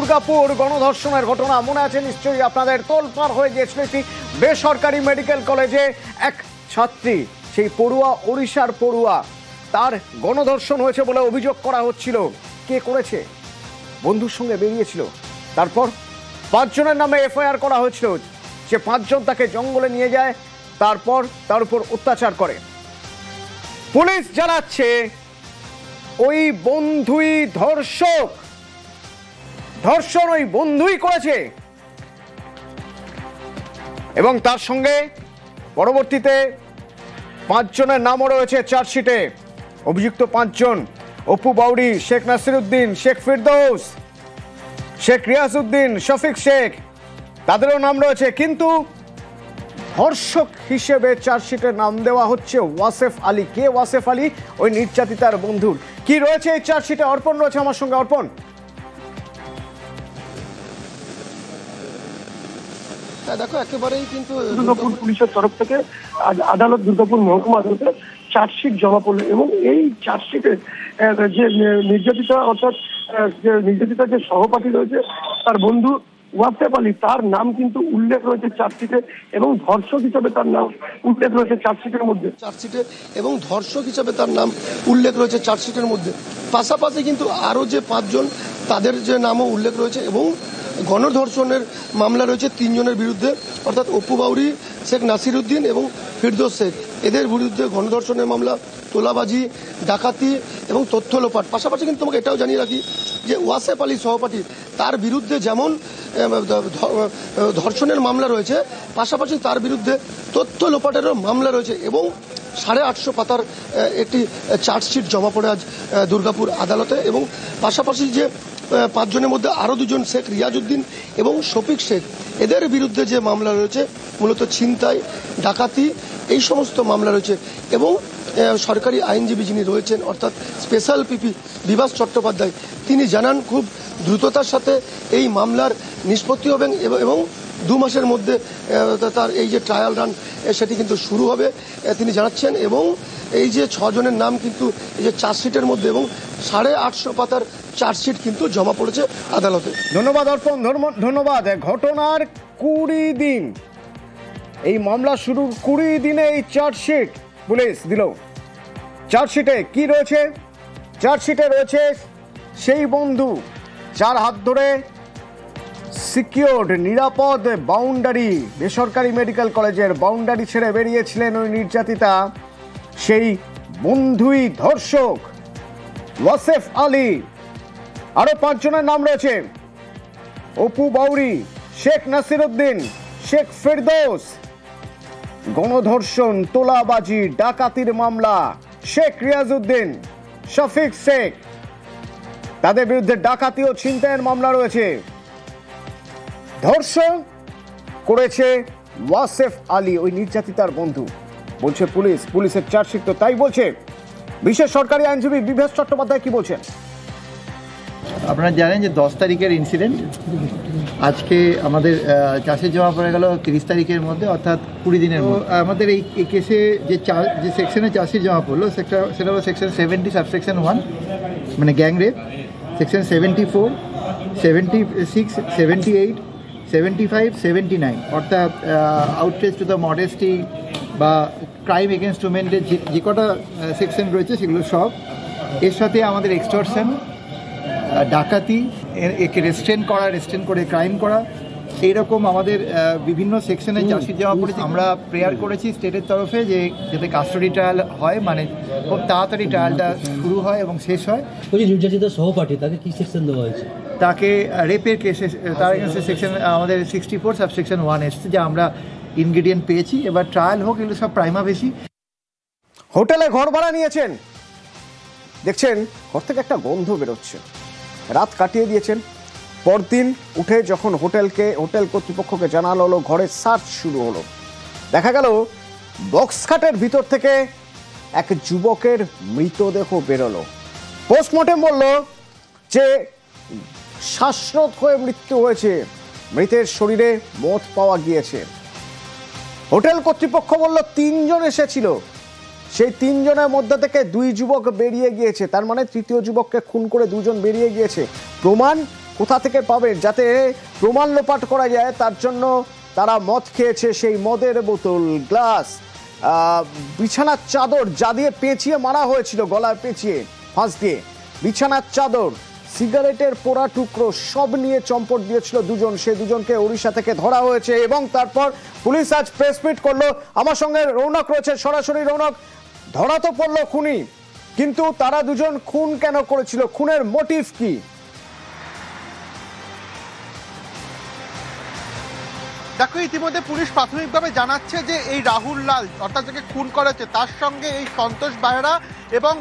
দুর্গাপুর গণধর্ষণের ঘটনা মনে আছে নিশ্চয়ই আপনাদের। তোলপাড় হয়ে গিয়েছিল একটি বেসরকারি মেডিকেল কলেজে এক ছাত্রী, সেই পড়ুয়া, ওড়িশার পড়ুয়া, তার গণধর্ষণ হয়েছে বলে অভিযোগ করা হচ্ছিল। কে করেছে? বন্ধুর সঙ্গে বেরিয়েছিল। তারপর 5 জনের নামে এফআইআর করা হয়েছিল। সে 5 জন তাকে জঙ্গলে নিয়ে যায়, তারপর তার উপর অত্যাচার করে। পুলিশ জানাচ্ছে ওই বন্ধুই ধর্ষক, ধর্ষণ ওই বন্ধুই করেছে। এবং তার সঙ্গে পরবর্তীতে 5 জনের নামও রয়েছে চার্জশিটে। অভিযুক্ত 5 জন: অপু বাউরি, শেখ নাসিরউদ্দিন, শেখ ফিরদৌস, শেখ রিয়াজউদ্দিন, শফিক শেখ, তাদেরও নাম রয়েছে। কিন্তু ধর্ষক হিসেবে চার্জশিটের নাম দেওয়া হচ্ছে ওয়াসেফ আলী। কে ওয়াসেফ আলী? ওই নির্যাতিতার বন্ধুর। কি রয়েছে এই চার্জশিটে? অর্পণ রয়েছে আমার সঙ্গে। অর্পণ, দেখো, একেবারেই কিন্তু দুর্গাপুর পুলিশের তরফ থেকে আদালত, দুর্গাপুর মহকুমা আদালতে চার্জশিট জমা পড়লো এবং এই চার্জশিটে যে নির্যাতিতা, অর্থাৎ নির্যাতিতার যে সহপাঠী রয়েছে, তার বন্ধু ওয়াসেফ আলী, তার নাম কিন্তু উল্লেখ রয়েছে চার্জশিটে এবং ধর্ষক হিসাবে তার নাম উল্লেখ রয়েছে চার্জশিটের মধ্যে। এবং ধর্ষক হিসাবে তার নাম উল্লেখ রয়েছে চার্জশিটের মধ্যে। পাশাপাশি কিন্তু আরো যে 5 জন, তাদের যে নামও উল্লেখ রয়েছে এবং গণধর্ষণের মামলা রয়েছে 3 জনের বিরুদ্ধে, অর্থাৎ অপু বাউরি, শেখ নাসিরউদ্দিন এবং ফিরদৌস শেখ। এদের বিরুদ্ধে গণধর্ষণের মামলা, তোলাবাজি, ডাকাতি এবং তথ্য লোপাট। পাশাপাশি কিন্তু তোমাকে এটাও জানিয়ে রাখি যে ওয়াসেফ আলী সহপাঠী, তার বিরুদ্ধে যেমন ধর্ষণের মামলা রয়েছে, পাশাপাশি তার বিরুদ্ধে তথ্য লোপাটেরও মামলা রয়েছে এবং 850 পাতার একটি চার্জশিট জমা পড়ে আজ দুর্গাপুর আদালতে। এবং পাশাপাশি যে 5 জনের মধ্যে আরও 2 জন, শেখ রিয়াজউদ্দিন এবং শফিক শেখ, এদের বিরুদ্ধে যে মামলা রয়েছে মূলত ছিনতাই, ডাকাতি, এই সমস্ত মামলা রয়েছে। এবং সরকারি আইনজীবী যিনি রয়েছেন, অর্থাৎ স্পেশাল পিপি বিভাস চট্টোপাধ্যায়, তিনি জানান খুব দ্রুততার সাথে এই মামলার নিষ্পত্তি হবে এবং 2 মাসের মধ্যে তার এই যে ট্রায়াল রান সেটি কিন্তু শুরু হবে তিনি জানাচ্ছেন। এবং এই যে 6 জনের নাম কিন্তু এই যে চার্জশিটের মধ্যে এবং 850 পাতার চার্জশিট কিন্তু জমা পড়েছে আদালতে। ধন্যবাদ অর্পণ, ধন্যবাদ। ঘটনার 20 দিন, এই মামলা শুরুর 20 দিনে এই চার্জশিট পুলিশ দিল। চার্জশিটে কি রয়েছে? চার্জশিটে রয়েছে সেই বন্ধু যার হাত ধরে সিকিউরড, নিরাপদ বাউন্ডারি, বেসরকারি মেডিকেল কলেজের বাউন্ডারি ছেড়ে বেরিয়েছিলেন ওই নির্যাতিতা, সেই বন্ধুই ধর্ষক ওয়াসেফ আলী। আরো 5 জনের নাম রয়েছে: অপু বাউরি, শেখ নাসিরউদ্দিন, শেখ ফিরদৌস। গণধর্ষণ, তোলাবাজি, ডাকাতির মামলা শেখ রিয়াজউদ্দিন, শফিক শেখ, তাদের বিরুদ্ধে ডাকাতি ও ছিনতাইয়ের মামলা রয়েছে। ধর্ষণ করেছে ওয়াসেফ আলী, ওই নির্যাতিতার বন্ধু, বলছে পুলিশ। পুলিশের চার্জশিট তো তাই বলছে। বিশেষ সরকারি আইনজীবী বিভাস চট্টোপাধ্যায় কি বলছেন? আপনারা জানেন যে 10 তারিখের ইনসিডেন্ট, আজকে আমাদের চার্জশিট জমা পড়ে গেল 30 তারিখের মধ্যে, অর্থাৎ 20 দিনের মধ্যে। আমাদের এই কেসে যে সেকশনে চার্জশিট জমা পড়লো সেটা হলো সেকশন 70 সাবসেকশন 1, মানে গ্যাং রেপ, সেকশন 74, 76, 78, 75, 79, অর্থাৎ আউটরেজ টু দ্য মডেস্টি বা ক্রাইম এগেনস্ট উমেনের যে কটা সেকশন রয়েছে সেগুলো সব। এর সাথে আমাদের এক্সটর্শন, ডাকাতি, একে রেস্ট্রেন করে ক্রাইম করা, এইরকম আমাদের বিভিন্ন সেকশনে চার্জশিট জমা পড়েছে। আমরা প্রেয়ার করেছি স্টেটের তরফে যে যাতে কাস্টডি ট্রায়াল হয়, মানে খুব তাড়াতাড়ি ট্রায়ালটা শুরু হয় এবং শেষ হয়। নির্যাতিত সহপাঠী, তাকে কি সেকশন দেওয়া হয়েছে? তাকে রেপের কেসে তার এগেন্সে সেকশন আমাদের 64 সাবসেকশন 1 এসছে, যা আমরা ইনগ্রিডিয়েন্ট পেয়েছি। এবার ট্রায়াল হোক, এগুলো সব প্রাইমা ফেসি। হোটেলে ঘর ভাড়া নিয়েছেন, দেখছেন ঘর থেকে একটা গন্ধ বেরোচ্ছে, রাত কাটিয়ে দিয়েছেন। পরদিন উঠে যখন হোটেল কর্তৃপক্ষকে জানানো হলো, ঘরে সার্চ শুরু হলো। দেখা গেল বক্স খাটের ভিতর থেকে এক যুবকের মৃতদেহ বেরোলো। পোস্টমর্টেম বলল যে শ্বাসরোধ হয়ে মৃত্যু হয়েছে, মৃতের শরীরে মদ পাওয়া গিয়েছে। হোটেল কর্তৃপক্ষ বলল 3 জন এসেছিল, সেই 3 জনের মধ্যে থেকে 2 যুবক বেরিয়ে গিয়েছে। তার মানে তৃতীয় যুবককে খুন করে 2 জন বেরিয়ে গিয়েছে। প্রমাণ কোথা থেকে পাবেন, যাতে প্রমাণ লোপাট করা যায় তার জন্য তারা মদ খেয়েছে, সেই মদের বোতল, গ্লাস, বিছানার চাদর যা দিয়ে পেঁচিয়ে মারা হয়েছিল, গলায় পেঁচিয়ে ফাঁস দিয়ে, বিছানার চাদর, সিগারেটের পোড়া টুকরো সব নিয়ে চম্পট দিয়েছিল দুজন। সে দুজনকে উড়িষ্যা থেকে ধরা হয়েছে এবং তারপর পুলিশ আজ প্রেস মিট করলো। আমার সঙ্গে রৌনক রয়েছে সরাসরি। রৌনক, ধরা তো পড়লো খুনি, কিন্তু তারা দুজন খুন কেন করেছিল, খুনের মোটিভ কি? দেখো, ইতিমধ্যে পুলিশ প্রাথমিকভাবে জানাচ্ছে যে এই রাহুল লাল অর্থাৎ যাকে খুন করেছে তার সঙ্গে এই সন্তোষ বেহরা এবং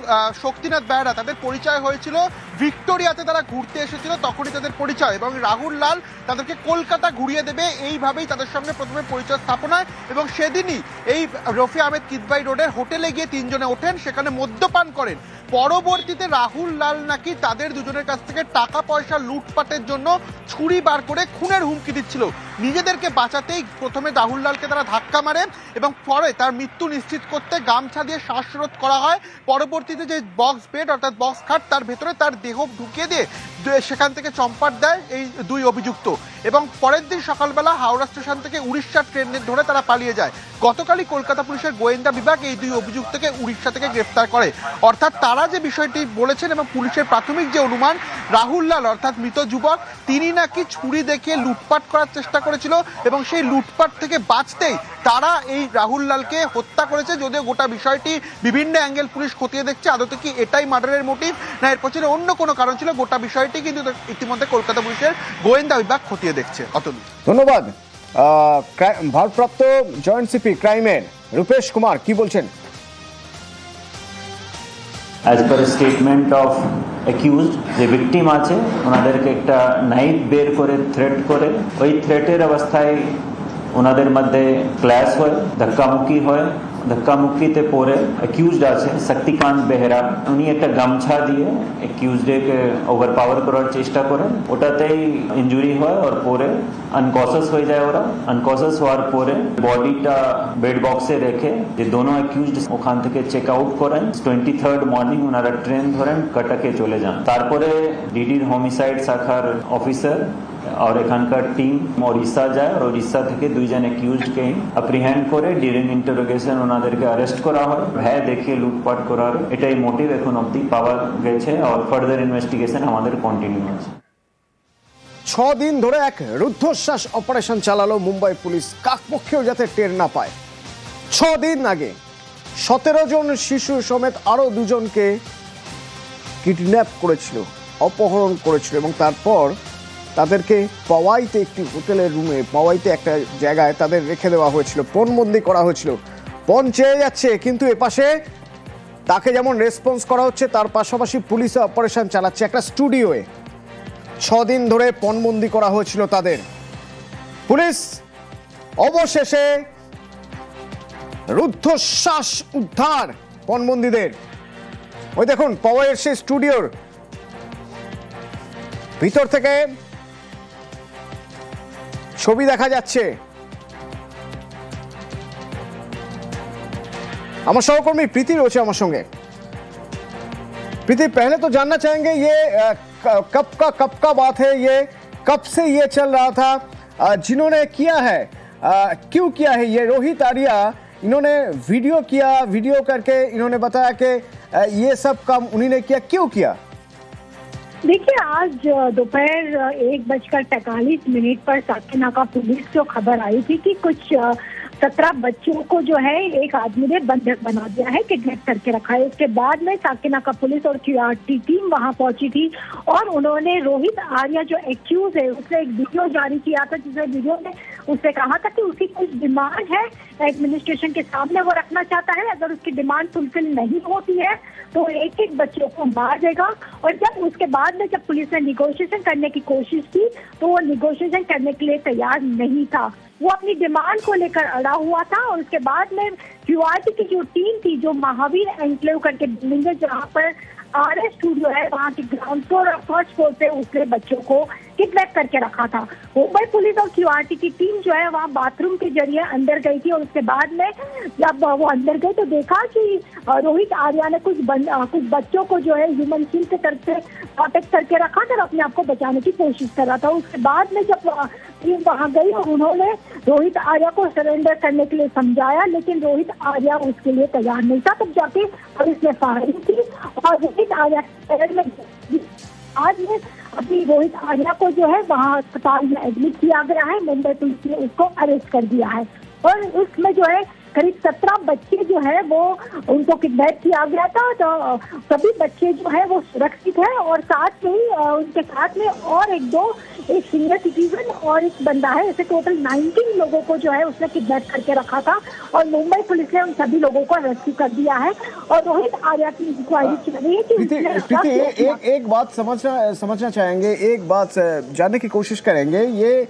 শক্তিনাথ বেহরা তাদের পরিচয় হয়েছিল ভিক্টোরিয়াতে। তারা ঘুরতে এসেছিল, তখনই তাদের পরিচয়, এবং রাহুল লাল তাদেরকে কলকাতা ঘুরিয়ে দেবে এইভাবেই তাদের সঙ্গে প্রথমে পরিচয় স্থাপনায়। এবং সেদিনই এই রফি আহমেদ কিদবাই রোডের হোটেলে গিয়ে তিনজনে ওঠেন, সেখানে মদ্যপান করেন। পরবর্তীতে রাহুল লাল নাকি তাদের দুজনের কাছ থেকে টাকা পয়সা লুটপাটের জন্য ছুরি বার করে খুনের হুমকি দিচ্ছিল। নিজেদেরকে বাঁচাতেই প্রথমে রাহুল লালকে তারা ধাক্কা মারে এবং পরে তার মৃত্যু নিশ্চিত করতে গামছা দিয়ে শ্বাসরোধ করা হয়। পরবর্তীতে যে বক্স বেড অর্থাৎ বক্স খাট, তার ভেতরে তার দেহ ঢুকিয়ে দিয়ে সেখান থেকে চম্পাট দেয় এই দুই অভিযুক্ত, এবং পরের দিন সকালবেলা হাওড়া স্টেশন থেকে উড়িষ্যার ট্রেন ধরে তারা পালিয়ে যায়। গতকালই কলকাতা পুলিশের গোয়েন্দা বিভাগ এই দুই অভিযুক্তকে উড়িষ্যা থেকে গ্রেফতার করে। অর্থাৎ তারা যে বিষয়টি বলেছেন এবং পুলিশের প্রাথমিক যে অনুমান, রাহুল লাল অর্থাৎ মৃত যুবক তিনি নাকি ছুরি দেখিয়ে লুটপাট করার চেষ্টা করেছিল এবং সেই লুটপাট থেকে বাঁচতেই তারা এই রাহুল লালকে হত্যা করেছে। যদিও গোটা বিষয়টি বিভিন্ন অ্যাঙ্গেল পুলিশ খতিয়ে দেখছে, আদতে কি এটাই মার্ডারের মোটিভ না এর পেছনে অন্য কোনো কারণ ছিল, গোটা বিষয়টি কিন্তু ইতিমধ্যে কলকাতা পুলিশের গোয়েন্দা বিভাগ খতিয়ে দেখছে। অতনু, ধন্যবাদ। ভারপ্রাপ্ত জয়েন্ট সিপি ক্রাইমের রূপেশ কুমার কি বলছেন? As per statement of accused, যে ভিকটিম আছে ওনাদেরকে একটা নাইফ বের করে থ্রেট করে, ওই থ্রেটের অবস্থায় ওনাদের মধ্যে ক্ল্যাশ হয়, ধাক্কামুক্কি হয়। ধাক্কামুক্কিতে পরে অ্যাকিউজড আছে শক্তিকান্ত বেহরা, উনি একটা গামছা দিয়ে অ্যাকিউজডকে ওভারপাওয়ার করার চেষ্টা করেন, ওটাতেই ইনজুরি হয় আর পরে আনকনসিয়াস হয়ে যায়। ওরা আনকনসিয়াস হওয়ার পরে বডিটা বেড বক্সে রেখে যে দোনো অ্যাকিউজড ওখান থেকে চেক আউট করেন। 23rd মর্নিং ওনারা ট্রেন ধরেন, কটকে চলে যান। তারপরে ডিডির হোমিসাইড শাখার অফিসার আর এখানকার টিম ওড়িশা যায়, আর ওড়িশা থেকে দুইজন অ্যাকিউজডকে অ্যাপ্রিহেন্ড করে ডিউরিং ইন্টারোগেশন ওনাদেরকে অ্যারেস্ট করা হয়, ভয় দেখিয়ে লুটপাট করার। এটাই মোটিভ এখন অবধি পাওয়া গেছে, আর ফার্দার ইনভেস্টিগেশন আমাদের কন্টিনিউ আছে। 6 দিন ধরে এক রুদ্ধশ্বাস অপারেশন চালালো মুম্বাই পুলিশ, কাকপক্ষেও যাতে টের না পায়। 6 দিন আগে 17 জন শিশু সমেত আরো দুজনকে কিডন্যাপ করেছিল, অপহরণ করেছিল এবং তারপর তাদেরকে পাওয়াইতে একটি হোটেলের রুমে, পাওয়াইতে একটা জায়গায় তাদের রেখে দেওয়া হয়েছিল, পণবন্দি করা হয়েছিল। পণ চেয়ে যাচ্ছে, কিন্তু এপাশে তাকে যেমন রেসপন্স করা হচ্ছে তার পাশাপাশি পুলিশে অপারেশন চালাচ্ছে একটা স্টুডিওয়ে। 6 দিন ধরে পণবন্দি করা হয়েছিল তাদের। পুলিশ অবশেষে রুদ্ধশ্বাস উদ্ধার পণবন্দীদের। ওই দেখুন পাওয়াইয়ের সেই স্টুডিওর ভিতর থেকে ছবি দেখা যাচ্ছে। আমার সহকর্মী প্রীতি রয়েছে আমার সঙ্গে। प्रीति, पहले तो जानना चाहेंगे ये कब का बात है, ये कब से ये चल रहा था, जिन्होंने किया है क्यों किया है? ये रोहित आर्या, इन्होंने वीडियो किया, वीडियो करके इन्होंने बताया कि ये सब काम उन्हीं ने किया, क्यों किया? देखिए, आज दोपहर 1:45 पर साकेनाका पुलिस को खबर आई थी कि कुछ 17 बच्चों को जो है एक आदमी ने बंधक बना दिया है, किडनैप करके रखा है। उसके बाद में साकेनाका पुलिस और क्यूआरटी टीम वहां पहुंची थी और उन्होंने रोहित आर्या जो एक्यूज है उसने एक वीडियो जारी किया था, जिसमें वीडियो में उसने कहा था कि उसकी कुछ डिमांड है एडमिनिस्ट्रेशन के सामने, वो रखना चाहता है। अगर उसकी डिमांड फुलफिल नहीं होती है तो एक बच्चों को मार देगा। और जब उसके बाद में जब पुलिस ने निगोशिएशन करने की कोशिश की तो वो निगोशिएशन करने के लिए तैयार नहीं था, वो अपनी डिमांड को लेकर अड़ा हुआ था। और उसके बाद में क्यूआरटी की जो टीम थी, जो महावीर एनक्लेव करके बिल्डिंग है जहाँ पर RS स्टूडियो है वहाँ के ग्राउंड फ्लोर और फर्स्ट फ्लोर पे उसने बच्चों को किडनैप करके रखा था। मुंबई पुलिस और QRT की टीम जो है वहाँ बाथरूम के जरिए अंदर गई थी और उसके बाद में जब वो अंदर गए तो देखा कि रोहित आर्या ने कुछ बच्चों को जो है ह्यूमन शील्ड के तरफ से प्रोटेक्ट करके रखा था और अपने आप को बचाने की कोशिश कर रहा था। उसके बाद में जब टीम वहाँ गई और उन्होंने रोहित आर्या को सरेंडर करने के लिए समझाया, लेकिन रोहित आर्या उसके लिए तैयार नहीं था। तब जाके पुलिस ने फायरिंग की और रोहित आर्या के पैर में आज में अभी रोहित आर्या को जो है वहाँ अस्पताल में एडमिट किया गया है। मुंबई पुलिस ने उसको अरेस्ट कर दिया है और इसमें जो है करीब 17 बच्चे जो है वो उनको किडनैप किया गया था। तो सभी बच्चे जो है वो सुरक्षित है और साथ में उनके साथ में और एक सीनियर सिटीजन और एक बंदा है। ऐसे टोटल 19 लोगों को जो है उसने किडनैप करके रखा था और मुंबई पुलिस ने उन सभी लोगों को रेस्क्यू कर दिया है और रोहित आर्या की इंक्वायरी चल रही है कि एक बात समझना चाहेंगे, एक बात जानने की कोशिश करेंगे। ये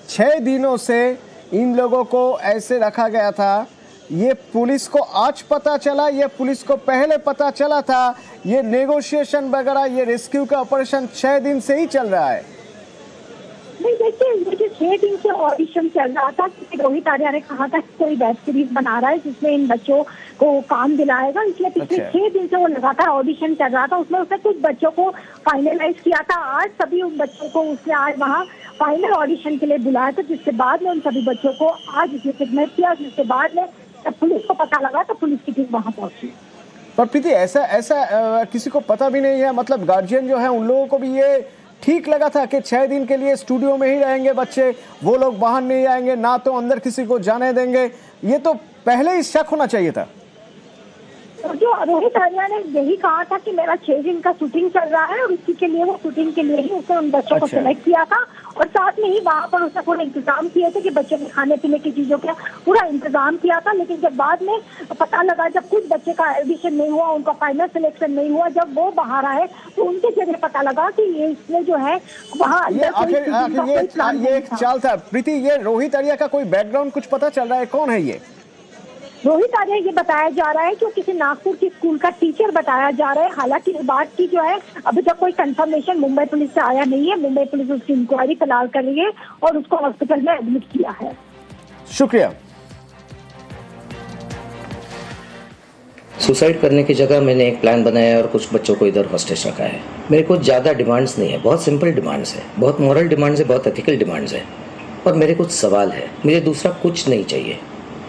6 दिनों से इन लोगों को ऐसे रखा गया था, ये पुलिस को आज पता चला, ये पुलिस को पहले पता चला था? ये नेगोशिएशन वगैरह, ये रेस्क्यू का ऑपरेशन 6 दिन से ही चल रहा है। नहीं देखिए, ये जो 6 दिन से ऑडिशन चल रहा था, रोहित आर्या ने कहा था कि कोई वेब सीरीज बना रहा है जिसमें इन बच्चों को काम दिलाएगा, इसलिए पिछले 6 दिन से वो लगातार ऑडिशन चल रहा था। उसमें उसने कुछ बच्चों को फाइनलाइज किया था। आज सभी उन बच्चों को उसने आज वहाँ फाइनल ऑडिशन के लिए बुलाया था, जिसके बाद में उन सभी बच्चों को आज उसने किडनैप किया। जिसके बाद में जब पुलिस को पता लगा तो पुलिस की टीम वहाँ पहुंची। पर प्रीति, ऐसा किसी को पता भी नहीं है, मतलब गार्जियन जो है उन लोगों को भी ये ठीक लगा था कि 6 दिन के लिए स्टूडियो में ही रहेंगे बच्चे, वो लोग बाहर नहीं आएंगे, ना तो अंदर किसी को जाने देंगे? ये तो पहले ही शक होना चाहिए था। तो जो रोहित आर्या ने यही कहा था कि मेरा 6 दिन का शूटिंग चल रहा है और इसी के लिए वो शूटिंग के लिए ही उसने उन बच्चों को सिलेक्ट किया था और साथ में ही वहाँ पर उसने पूरा इंतजाम किए थे कि बच्चों के खाने पीने की चीजों का पूरा इंतजाम किया था। लेकिन जब बाद में पता लगा, जब कुछ बच्चे का एडिशन नहीं हुआ, उनका फाइनल सिलेक्शन नहीं हुआ, जब वो बाहर आए तो उनके जरिए पता लगा कि ये इसमें जो है वहाँ ये एक चाल था। प्रीति, ये रोहित आर्या का कोई बैकग्राउंड कुछ पता चल रहा है? कौन है ये रोहित आर्या? ये बताया जा रहा है कि किसी नागपुर की स्कूल का टीचर बताया जा रहा है। हालांकि इस बात की जो है अभी तक कोई कंफर्मेशन मुंबई पुलिस से आया नहीं है। मुंबई पुलिस उसकी इंक्वायरी फिलहाल कर रही है और उसको हॉस्पिटल में एडमिट किया है। शुक्रिया। सुसाइड करने की जगह मैंने एक प्लान बनाया और कुछ बच्चों को इधर हॉस्टेज रखा है। मेरे को ज़्यादा डिमांड्स नहीं है, बहुत सिंपल डिमांड्स है, बहुत मॉरल डिमांड्स है, बहुत एथिकल डिमांड्स है। और मेरे कुछ सवाल है, मुझे दूसरा कुछ नहीं चाहिए।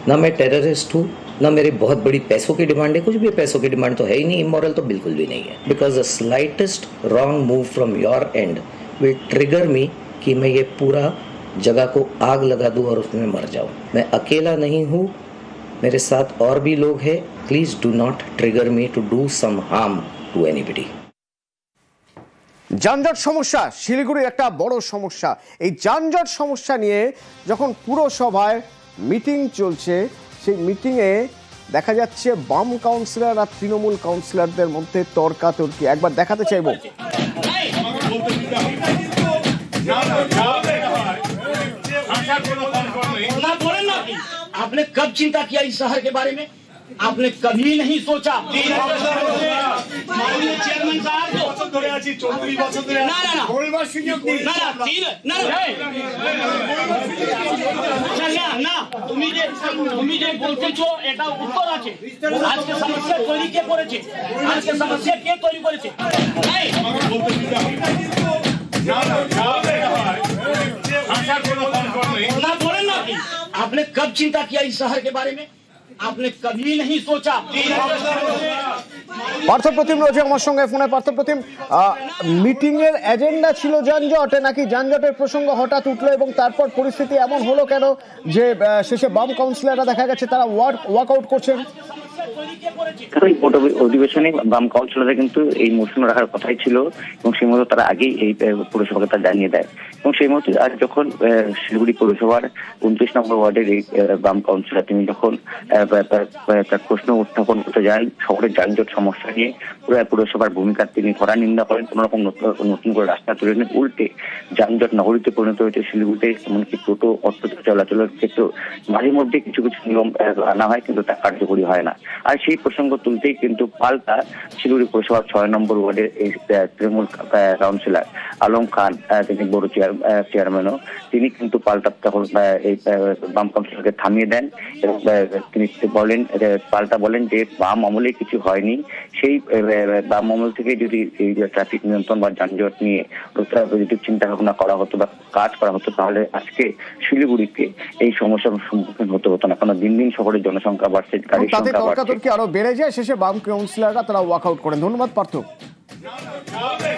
ना मैं टेररिस्ट हूँ, ना मेरी बहुत बड़ी पैसों की डिमांड है, कुछ भी पैसों की डिमांड तो है ही नहीं, इमोरल तो बिल्कुल भी नहीं है। Because the slightest wrong move from your end will trigger me कि मैं ये पूरा जगह को आग लगा दूँ और उसमें मर जाऊँ। मैं अकेला नहीं हूँ, मेरे साथ और भी लोग हैं। Please do not trigger me to do some harm to anybody. যানজট সমস্যা শিলিগুড়ির একটা বড় সমস্যা। এই যানজট সমস্যা নিয়ে যখন পুরসভায় মিটিং চলছে, সেই মিটিংয়ে দেখা যাচ্ছে বাম কাউন্সিলর আর তৃণমূল কাউন্সিলরদের মধ্যে তর্কাতর্কি। একবার দেখাতে চাইব। आपने कब चिंता किया इस शहर के बारे में? आपने कभी नहीं सोचा। माननीय चेयरमैन साहब তুমি যে বলতেছো এটা উত্তর আছে। আজকে সমস্যা তৈরি কে করেছে? আজকে সমস্যা কে তৈরি করেছে? आपने कब चिंता किया इस शहर के बारे में? आपने कभी नहीं सोचा। পার্থপ্রতিম রয়েছে আমার সঙ্গে ফোনে। পার্থপ্রতিম, মিটিং এর এজেন্ডা ছিল যানজটে, নাকি যানজটের প্রসঙ্গ হঠাৎ উঠলো এবং তারপর পরিস্থিতি এমন হলো কেন যে শেষে বাম কাউন্সিলররা দেখা গেছে তারা ওয়ার্কআউট করছেন? অধিবেশনে বাম কাউন্সিলররা কিন্তু এই মৌসুমে রাখার কথাই ছিল এবং সেই মতো তারা আগেই এই পৌরসভাকে তা জানিয়ে দেয় এবং সেই মতো আজ যখন শিলিগুড়ি পৌরসভার 29 নম্বর ওয়ার্ডের এই বাম কাউন্সিলর তিনি যখন তার প্রশ্ন উত্থাপন করতে যান শহরের যানজট সমস্যা নিয়ে পুরসভার ভূমিকার তিনি কড়া নিন্দা করেন। কোন রকম নতুন করে রাস্তা তৈরি নেই, উল্টে যানজট নগরীতে পরিণত হয়েছে শিলিগুড়িতে। এমনকি টোটো অটো চলাচলের ক্ষেত্রে মাঝে মধ্যে কিছু কিছু নিয়ম আনা হয় কিন্তু তা কার্যকরী হয় না। আর সেই প্রসঙ্গ তুলতেই কিন্তু পাল্টা শিলিগুড়ি পৌরসভার 6 নম্বর ওয়ার্ডের এই তৃণমূল কাউন্সিলর আলম খান, তিনি বড় চেয়ারম্যানও, তিনি কিন্তু পাল্টা তখন এই বাম কাউন্সিলরকে থামিয়ে দেন এবং তিনি বলেন, পাল্টা বলেন যে বাম আমলে কিছু হয়নি, সেই বাম আমল থেকে যদি এই ট্রাফিক নিয়ন্ত্রণ বা যানজট নিয়ে যদি চিন্তা ভাবনা করা হতো বা কাজ করা হতো তাহলে আজকে শিলিগুড়িতে এই সমস্যার সম্মুখীন হতে হতো না। কারণ দিন দিন শহরের জনসংখ্যা বাড়ছে, গাড়ির সংখ্যা বাড়ছে, আরো বেড়ে যায়, শেষে বাম কাউন্সিলররা তারা ওয়াকআউট করেন। ধন্যবাদ পার্থ।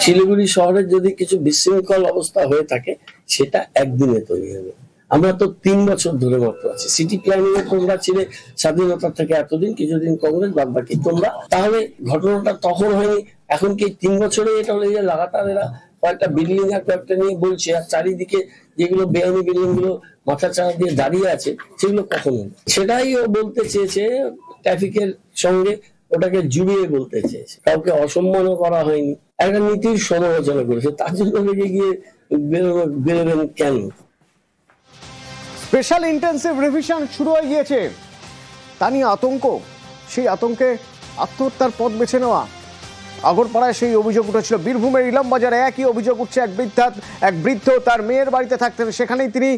শিলিগুড়ি শহরের যদি কিছু বিশৃঙ্খল অবস্থা হয়ে থাকে সেটা একদিনে তৈরি হবে। আমরা তো 3 বছর ধরে মাত্র আছি। সিটি প্ল্যানিং এ তোমরা ছিলে স্বাধীনতা থেকে এতদিন, কিছুদিন কংগ্রেস, বাদ বাকি তোমরা। তাহলে ঘটনাটা তখন হয়নি, এখন কি 3 বছরে এটা হলে যে লাগাতার এরা কয়েকটা বিল্ডিং আর কয়েকটা নিয়ে বলছে, আর চারিদিকে যেগুলো বেআইনি বিল্ডিং গুলো মাথা চাড়া দিয়ে দাঁড়িয়ে আছে সেগুলো কখন হলো? সেটাই ও বলতে চেয়েছে, ট্রাফিকের সঙ্গে ওটাকে জুড়িয়ে বলতে চেয়েছে। কাউকে অসম্মানও করা হয়নি, একটা নীতির সমালোচনা করেছে, তার জন্য রেগে গিয়ে বেরোবেন কেন? স্পেশাল ইন্টেন্সিভ রিভিশন শুরু হয়ে গিয়েছে, তা নিয়ে আতঙ্ক, সেই আতঙ্কে আত্মহত্যার পথ বেছে নেওয়া। আগরপাড়ায় সেই অভিযোগ উঠেছিল, বীরভূমের ইলামবাজারে একই অভিযোগ উঠছে। এক বৃদ্ধ তার মেয়ের বাড়িতে থাকতেন, সেখানেই তিনি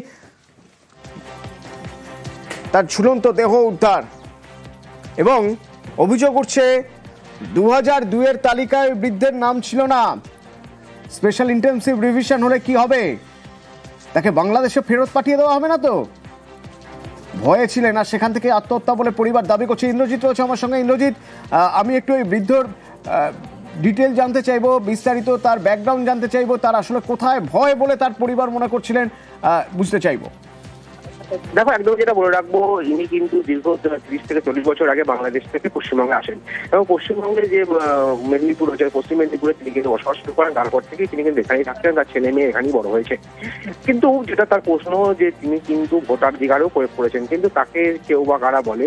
তার ঝুলন্ত দেহ উদ্ধার। এবং অভিযোগ উঠছে 2002-এর তালিকায় বৃদ্ধের নাম ছিল না। স্পেশাল ইন্টেন্সিভ রিভিশন হলে কি হবে? তাকে বাংলাদেশে ফেরত পাঠিয়ে দেওয়া হবে না তো? ভয়ে ছিলেন, আর সেখান থেকে আত্মহত্যা বলে পরিবার দাবি করছে। ইন্দ্রজিৎ রয়েছে আমার সঙ্গে। ইন্দ্রজিৎ, আমি একটু এই বৃদ্ধর ডিটেল জানতে চাইবো, বিস্তারিত তার ব্যাকগ্রাউন্ড জানতে চাইবো, তার আসলে কোথায় ভয় বলে তার পরিবার মনে করছিলেন বুঝতে চাইবো। দেখো, একদম যেটা বলে রাখবো, ইনি কিন্তু দীর্ঘ 30 থেকে 40 বছর আগে বাংলাদেশ থেকে পশ্চিমবঙ্গে আসেন এবং পশ্চিমবঙ্গের যে মেদিনীপুর হচ্ছে, পশ্চিম মেদিনীপুরে তিনি কিন্তু বসবাস শুরু করেন। তারপর থেকে তিনি কিন্তু এখানেই থাকতেন, তার ছেলে মেয়ে এখানেই বড় হয়েছে। কিন্তু যেটা তার প্রশ্ন, যে তিনি কিন্তু ভোটাধিকারও প্রয়োগ করেছেন, কিন্তু তাকে কেউ বা কারা বলে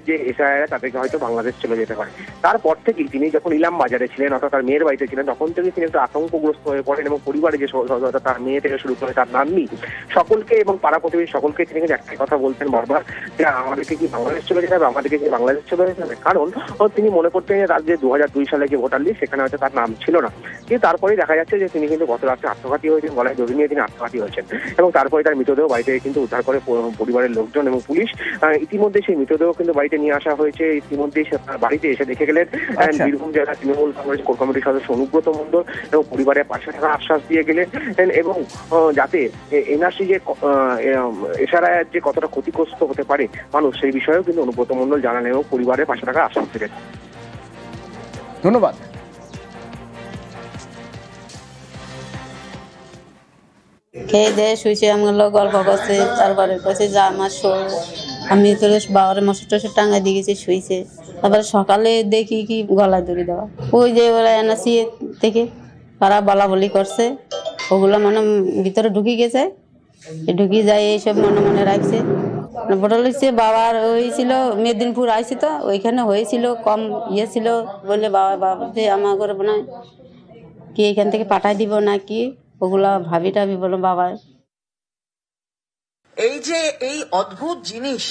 যে এসআইআর তাদেরকে হয়তো বাংলাদেশ চলে যেতে পারে। তারপর থেকেই তিনি যখন ইলাম বাজারে ছিলেন, অর্থাৎ তার মেয়ের বাড়িতে ছিলেন, তখন থেকে তিনি একটু আতঙ্কগ্রস্ত হয়ে পড়েন এবং পরিবারে যে সদস্য, তার মেয়ে থেকে শুরু করে তার নাতনি, সকলকে এবং পাড়া প্রতিবেশী সকলকে তিনি কিন্তু একটাই কথা বলতেন বারবার, যে আমাদেরকে কি বাংলাদেশ চলে যেতে হবে, আমাদেরকে কি বাংলাদেশ চলে যেতে হবে। কারণ তিনি মনে করতেন যে তার যে 2002 সালে যে ভোটার লিস্ট, সেখানে হয়তো তার নাম ছিল না। কিন্তু তারপরেই দেখা যাচ্ছে যে তিনি কিন্তু গত রাতে আত্মঘাতী হয়েছেন, গলায় দড়ি নিয়ে তিনি আত্মঘাতী হয়েছেন এবং তারপরে তার মৃতদেহ বাড়িতে কিন্তু উদ্ধার করে পরিবারের লোকজন এবং পুলিশ। ইতিমধ্যে সেই মৃতদেহ কিন্তু বাড়িতে নিয়ে আসা হয়েছে। ইতিমধ্যেই বাড়িতে এসে দেখে গেলেন বীরভূম জেলা তৃণমূল কংগ্রেস কোর কমিটির সদস্য অনুব্রত মণ্ডল এবং পরিবারের পাশে থাকার আশ্বাস দিয়ে গেলেন এবং যাতে এনআরসি যে এসআইআর যে কতটা ক্ষতিগ্রস্ত হতে পারে মানুষ, সেই বিষয়েও কিন্তু অনুব্রত মণ্ডল জানান এবং পরিবারের পাশে থাকার আশ্বাস দিলেন। ধন্যবাদ। খেয়ে দিয়ে শুয়েছে, আমগুলো গল্প করছে, তারপরে বলছে যে আমার আমি তো বাবার মশা টসা টাঙায় দিয়ে গেছি, শুয়েছে। তারপরে সকালে দেখি কি গলায় দড়ি দেওয়া, ওই যে ওরা এনআরসি থেকে তারা বলা বলি করছে, ওগুলো মানে ভিতরে ঢুকে গেছে, ঢুকে যায় এইসব মনে মনে রাখছে। ভোটার লিস্টে বাবার হয়েছিল মেদিনীপুর আইসি, তো ওইখানে হয়েছিল কম ইয়ে ছিল বলে বাবা যে আমার করে নয় কি এখান থেকে পাঠাই দিব না কি, ওগুলা ভাবি টাবি বলো বাবা। এই যে এই অদ্ভুত জিনিস,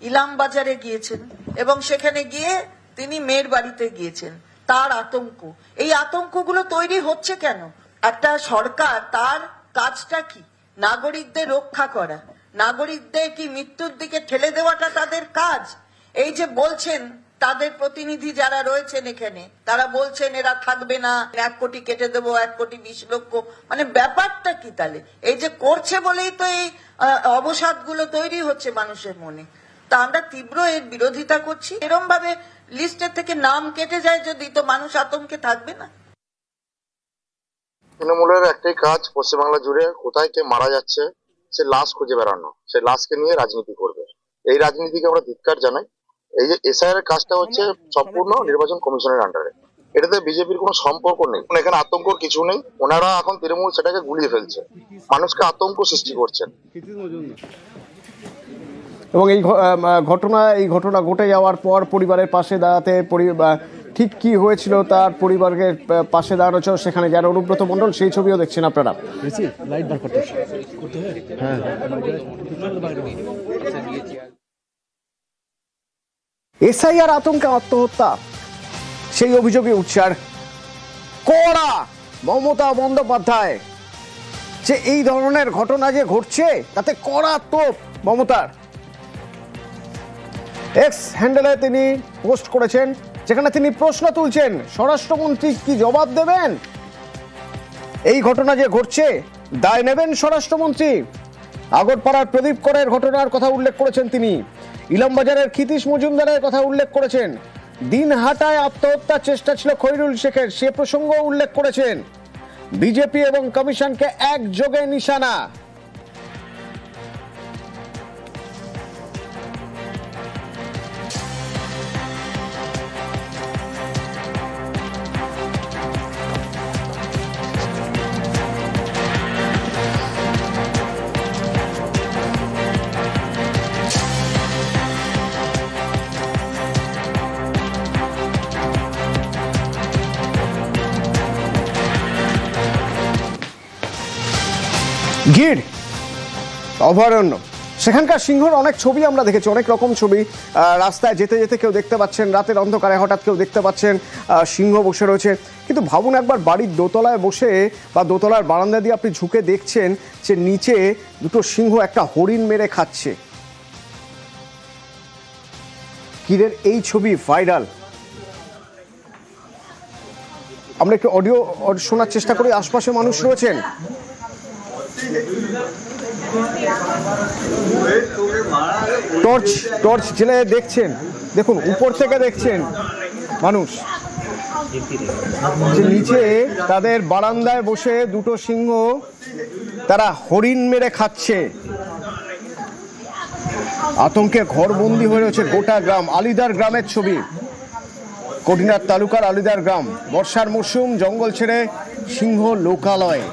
ইলাম বাজারে গিয়েছেন এবং সেখানে গিয়ে তিনি মেয়ের বাড়িতে গিয়েছেন, তার আতঙ্ক, এই আতঙ্কগুলো তৈরি হচ্ছে কেন? একটা সরকার, তার কাজটা কি? নাগরিকদের রক্ষা করা, নাগরিকদের কি মৃত্যুর দিকে ঠেলে দেওয়াটা তাদের কাজ? এই যে বলছেন তাদের প্রতিনিধি যারা রয়েছেন এখানে, তারা বলছেন এরা থাকবে না, 1 কোটি কেটে দেবো, 1 কোটি 20 লক্ষ, মানে ব্যাপারটা কি তাহলে? এই যে করছে বলেই তো এই অবসাদগুলো তৈরি হচ্ছে মানুষের মনে। তা আমরা তীব্র এর বিরোধিতা করছি। এরকম ভাবে লিস্টের থেকে নাম কেটে যায় যদি, তো মানুষ আতঙ্কে থাকবে না। তৃণমূলের একটাই কাজ, পশ্চিমবাংলা জুড়ে কোথায় কে মারা যাচ্ছে সে লাশ খুঁজে বেড়ানো, সে লাশকে নিয়ে রাজনীতি করবে। এই রাজনীতিকে আমরা ধিক্কার জানাই। এই যে এসআইআর এর কাজটা হচ্ছে সম্পূর্ণ নির্বাচন কমিশনের আন্ডারে, এটাতে বিজেপির কোনো সম্পর্ক নেই। এখানে আতঙ্কর কিছু নেই, ওনারা এখন তৃণমূল সেটাকে গুলিয়ে ফেলছে, মানুষকে আতঙ্ক সৃষ্টি করছেন। এবং এই ঘটনা ঘটে যাওয়ার পর পরিবারের পাশে দাঁড়াতে, ঠিক কি হয়েছিল তার পরিবারের পাশে দাঁড়ানো, সেখানে যারা অনুব্রত মণ্ডল, সেই ছবিও দেখছেন আপনারা। এসআইআর আতঙ্কে আত্মহত্যা, সেই অভিযোগে উঠছে। আর কড়া মমতা বন্দ্যোপাধ্যায় যে এই ধরনের ঘটনা যে ঘটছে তাতে কড়া তোপ মমতার। এক্স হ্যান্ডেলে তিনি পোস্ট করেছেন, যেখানে তিনি প্রশ্ন তুলছেন স্বরাষ্ট্রমন্ত্রী কি জবাব দেবেন? এই ঘটনা যে ঘটছে দায় নেবেন স্বরাষ্ট্রমন্ত্রী? আগরপাড়ার প্রদীপ করের ঘটনার কথা উল্লেখ করেছেন তিনি, ইলামবাজারের ক্ষিতীশ মজুমদারের কথা উল্লেখ করেছেন, দিনহাটায় আত্মহত্যার চেষ্টা ছিল খৈরুল শেখের, সে প্রসঙ্গ উল্লেখ করেছেন। বিজেপি এবং কমিশনকে একযোগে নিশানা। গির অভয়ারণ্য, সেখানকার সিংহর অনেক ছবি আমরা দেখেছি, অনেক রকম ছবি। রাস্তায় যেতে যেতে কেউ দেখতে পাচ্ছেন, রাতের অন্ধকারে হঠাৎ কেউ দেখতে পাচ্ছেন সিংহ বসে রয়েছে। কিন্তু ভাবুন একবার বাড়ির দোতলায় বসে বা দোতলার বারান্দা দিয়ে আপনি ঝুঁকে দেখছেন যে নিচে দুটো সিংহ একটা হরিণ মেরে খাচ্ছে। গিরের এই ছবি ভাইরাল। আমরা একটু অডিও শোনার চেষ্টা করি, আশপাশে মানুষ রয়েছেন। টর্চ জেলে দেখছেন, দেখুন উপর থেকে দেখছেন মানুষ যে নিচে তাদের বারান্দায় বসে দুটো সিংহ তারা হরিণ মেরে খাচ্ছে। আতঙ্কে ঘরবন্দি হয়ে রয়েছে গোটা গ্রাম। আলিদার গ্রামের ছবি, কটিনার তালুকার আলিদার গ্রাম। বর্ষার মরশুম, জঙ্গল ছেড়ে সিংহ লোকালয়ে।